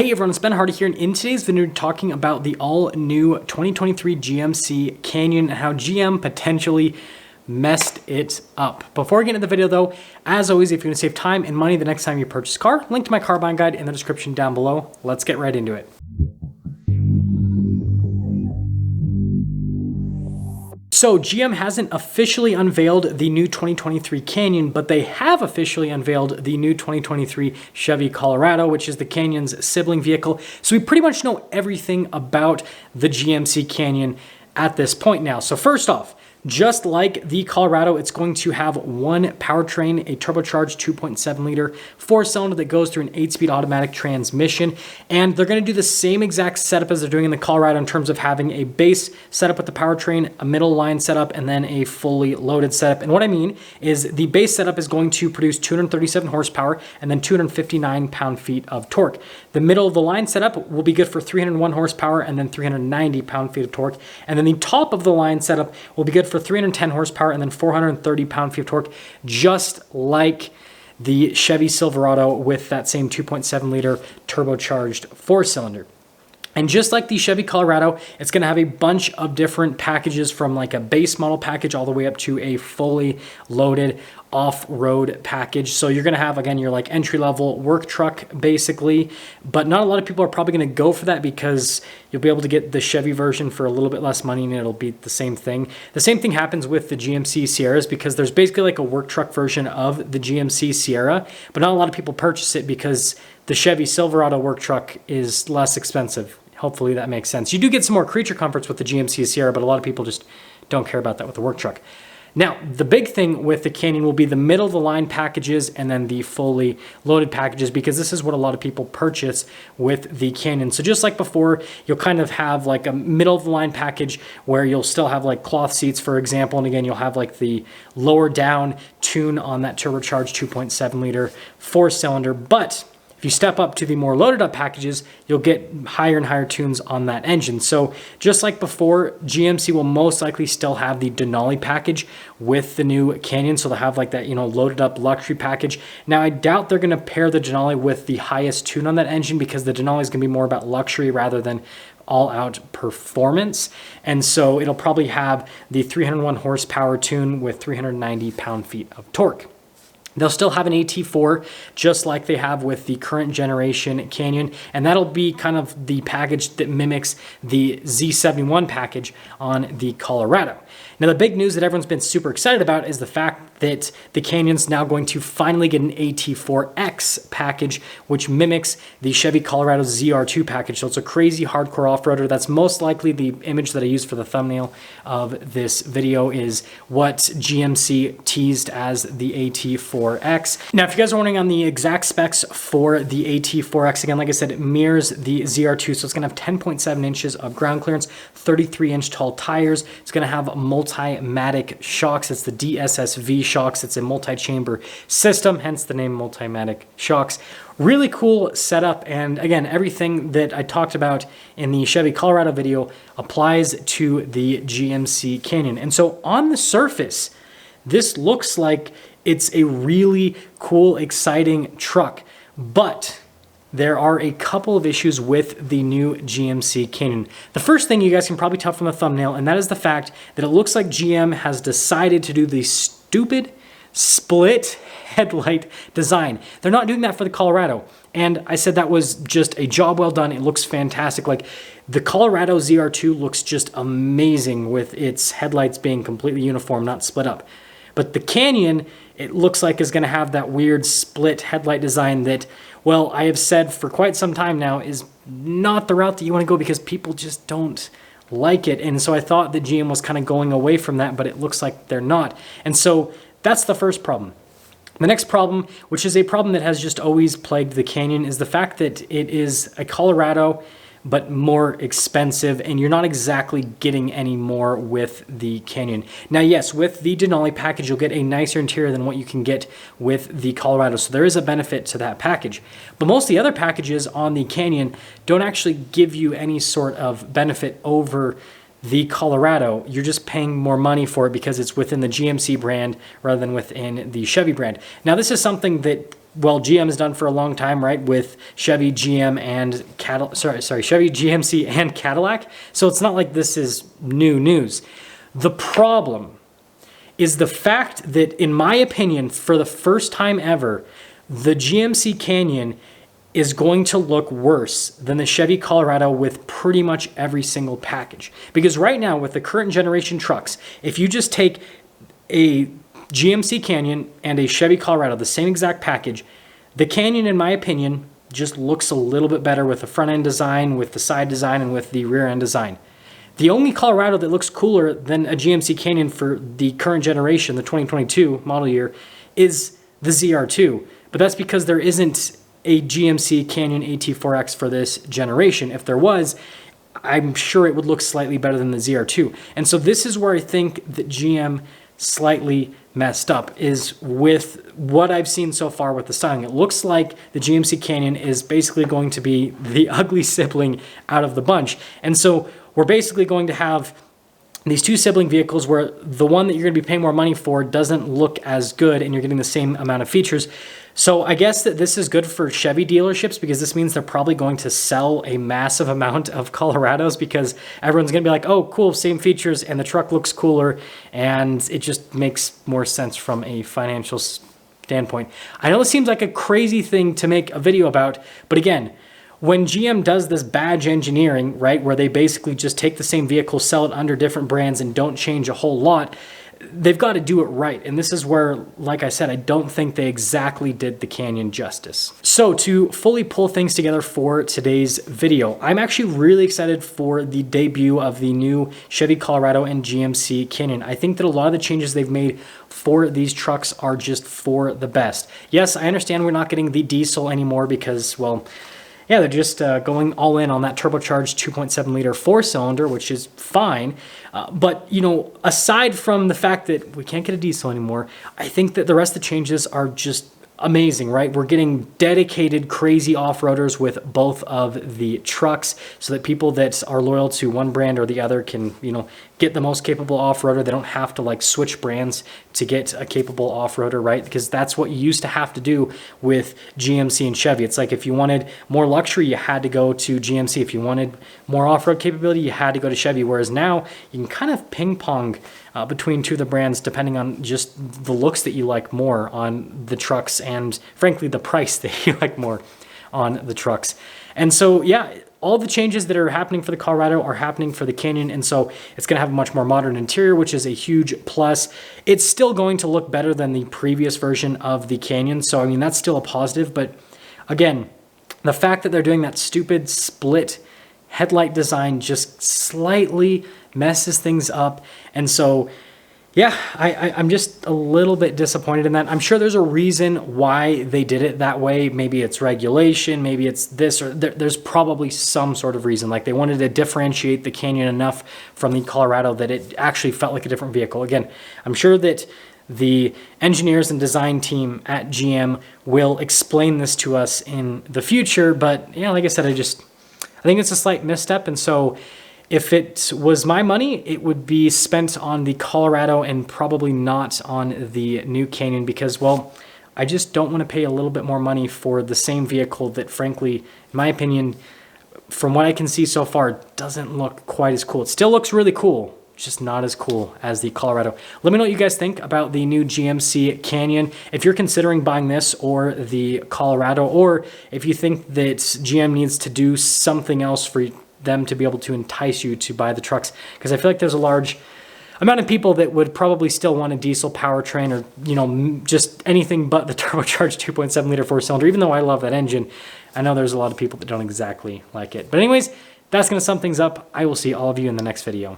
Hey everyone, it's Ben Hardy here, and in today's video we're talking about the all-new 2023 GMC Canyon and how GM potentially messed it up. Before we get into the video though, as always, if you're going to save time and money the next time you purchase a car, link to my car buying guide in the description down below. Let's get right into it. So GM hasn't officially unveiled the new 2023 Canyon, but they have officially unveiled the new 2023 Chevy Colorado, which is the Canyon's sibling vehicle. So we pretty much know everything about the GMC Canyon at this point now. So first off, just like the Colorado, it's going to have one powertrain, a turbocharged 2.7 liter four-cylinder that goes through an 8-speed automatic transmission. And they're going to do the same exact setup as they're doing in the Colorado in terms of having a base setup with the powertrain, a middle line setup, and then a fully loaded setup. And what I mean is the base setup is going to produce 237 horsepower and then 259 pound-feet of torque. The middle of the line setup will be good for 301 horsepower and then 390 pound-feet of torque. And then the top of the line setup will be good for 310 horsepower and then 430 pound-feet of torque, just like the Chevy Silverado with that same 2.7 liter turbocharged four-cylinder. And just like the Chevy Colorado, it's going to have a bunch of different packages from like a base model package all the way up to a fully loaded off-road package. So you're going to have, again, your like entry-level work truck basically, but not a lot of people are probably going to go for that because you'll be able to get the Chevy version for a little bit less money and it'll be the same thing. The same thing happens with the GMC Sierras because there's basically like a work truck version of the GMC Sierra, but not a lot of people purchase it because the Chevy Silverado work truck is less expensive. Hopefully that makes sense. You do get some more creature comforts with the GMC Sierra, but a lot of people just don't care about that with the work truck. Now, the big thing with the Canyon will be the middle of the line packages and then the fully loaded packages, because this is what a lot of people purchase with the Canyon. So just like before, you'll kind of have like a middle of the line package where you'll still have like cloth seats, for example. And again, you'll have like the lower down tune on that turbocharged 2.7 liter four-cylinder. But if you step up to the more loaded up packages, you'll get higher and higher tunes on that engine. So just like before, GMC will most likely still have the Denali package with the new Canyon. So they'll have like that, loaded up luxury package. Now, I doubt they're going to pair the Denali with the highest tune on that engine because the Denali is going to be more about luxury rather than all-out performance. And so it'll probably have the 301 horsepower tune with 390 pound-feet of torque. They'll still have an AT4 just like they have with the current generation Canyon, and that'll be kind of the package that mimics the Z71 package on the Colorado. Now, the big news that everyone's been super excited about is the fact that the Canyon's now going to finally get an AT4X package, which mimics the Chevy Colorado ZR2 package. So it's a crazy hardcore off-roader. That's most likely the image that I used for the thumbnail of this video is what GMC teased as the AT4X. Now, if you guys are wondering on the exact specs for the AT4X, again, like I said, it mirrors the ZR2. So it's going to have 10.7 inches of ground clearance, 33-inch tall tires. It's going to have multi-matic shocks. It's the DSSV shocks. It's a multi-chamber system, hence the name multi-matic shocks. Really cool setup, and again, everything that I talked about in the Chevy Colorado video applies to the GMC Canyon. And so on the surface, this looks like it's a really cool, exciting truck, but there are a couple of issues with the new GMC Canyon. The first thing you guys can probably tell from the thumbnail, and that is the fact that it looks like GM has decided to do the stupid split headlight design. They're not doing that for the Colorado. And I said that was just a job well done. It looks fantastic. Like the Colorado ZR2 looks just amazing with its headlights being completely uniform, not split up. But the Canyon, it looks like is going to have that weird split headlight design that, well, I have said for quite some time now is not the route that you want to go because people just don't like it. And so I thought that GM was kind of going away from that, but it looks like they're not. And so that's the first problem. The next problem, which is a problem that has just always plagued the Canyon, is the fact that it is a Colorado but more expensive, and you're not exactly getting any more with the Canyon. Now, yes, with the Denali package, you'll get a nicer interior than what you can get with the Colorado, so there is a benefit to that package. But most of the other packages on the Canyon don't actually give you any sort of benefit over the Colorado, you're just paying more money for it because it's within the GMC brand rather than within the Chevy brand. Now, this is something that, well, GM has done for a long time, right? With Chevy, GM, and Chevy, GMC, and Cadillac. So it's not like this is new news. The problem is the fact that, in my opinion, for the first time ever, the GMC Canyon is going to look worse than the Chevy Colorado with pretty much every single package. Because right now, with the current generation trucks, if you just take a GMC Canyon and a Chevy Colorado, the same exact package, the Canyon, in my opinion, just looks a little bit better with the front end design, with the side design, and with the rear end design. The only Colorado that looks cooler than a GMC Canyon for the current generation, the 2022 model year, is the ZR2. But that's because there isn't a GMC Canyon AT4X for this generation. If there was, I'm sure it would look slightly better than the ZR2. And so this is where I think that GM slightly messed up, is with what I've seen so far with the styling. It looks like the GMC Canyon is basically going to be the ugly sibling out of the bunch. And so we're basically going to have these two sibling vehicles where the one that you're going to be paying more money for doesn't look as good and you're getting the same amount of features. So I guess that this is good for Chevy dealerships because this means they're probably going to sell a massive amount of Colorados because everyone's going to be like, oh, cool, same features, and the truck looks cooler, and it just makes more sense from a financial standpoint. I know it seems like a crazy thing to make a video about, but again, when GM does this badge engineering, right, where they basically just take the same vehicle, sell it under different brands, and don't change a whole lot, they've got to do it right. And this is where, like I said, I don't think they exactly did the Canyon justice. So to fully pull things together for today's video, I'm actually really excited for the debut of the new Chevy Colorado and GMC Canyon. I think that a lot of the changes they've made for these trucks are just for the best. Yes, I understand we're not getting the diesel anymore because, well, yeah, they're just going all in on that turbocharged 2.7 liter four-cylinder, which is fine. But, you know, aside from the fact that we can't get a diesel anymore, I think that the rest of the changes are just amazing, right? We're getting dedicated, crazy off-roaders with both of the trucks so that people that are loyal to one brand or the other can, you know, get the most capable off-roader. They don't have to like switch brands to get a capable off-roader, right? Because that's what you used to have to do with GMC and Chevy. It's like if you wanted more luxury, you had to go to GMC. If you wanted more off-road capability, you had to go to Chevy. Whereas now you can kind of ping pong between two of the brands depending on just the looks that you like more on the trucks and frankly the price that you like more on the trucks. And so yeah, all the changes that are happening for the Colorado are happening for the Canyon, and so it's going to have a much more modern interior, which is a huge plus. It's still going to look better than the previous version of the Canyon, so I mean that's still a positive. But again, the fact that they're doing that stupid split headlight design just slightly messes things up. And so yeah, I'm just a little bit disappointed in that. I'm sure there's a reason why they did it that way. Maybe it's regulation, maybe it's this, or there's probably some sort of reason. Like they wanted to differentiate the Canyon enough from the Colorado that it actually felt like a different vehicle. Again, I'm sure that the engineers and design team at GM will explain this to us in the future. But yeah, like I said, I think it's a slight misstep. And so if it was my money, it would be spent on the Colorado and probably not on the new Canyon because, well, I just don't want to pay a little bit more money for the same vehicle that, frankly, in my opinion, from what I can see so far, doesn't look quite as cool. It still looks really cool, just not as cool as the Colorado. Let me know what you guys think about the new GMC Canyon. If you're considering buying this or the Colorado, or if you think that GM needs to do something else for them to be able to entice you to buy the trucks, because I feel like there's a large amount of people that would probably still want a diesel powertrain or, you know, just anything but the turbocharged 2.7 liter four-cylinder. Even though I love that engine, I know there's a lot of people that don't exactly like it. But anyways, that's going to sum things up. I will see all of you in the next video.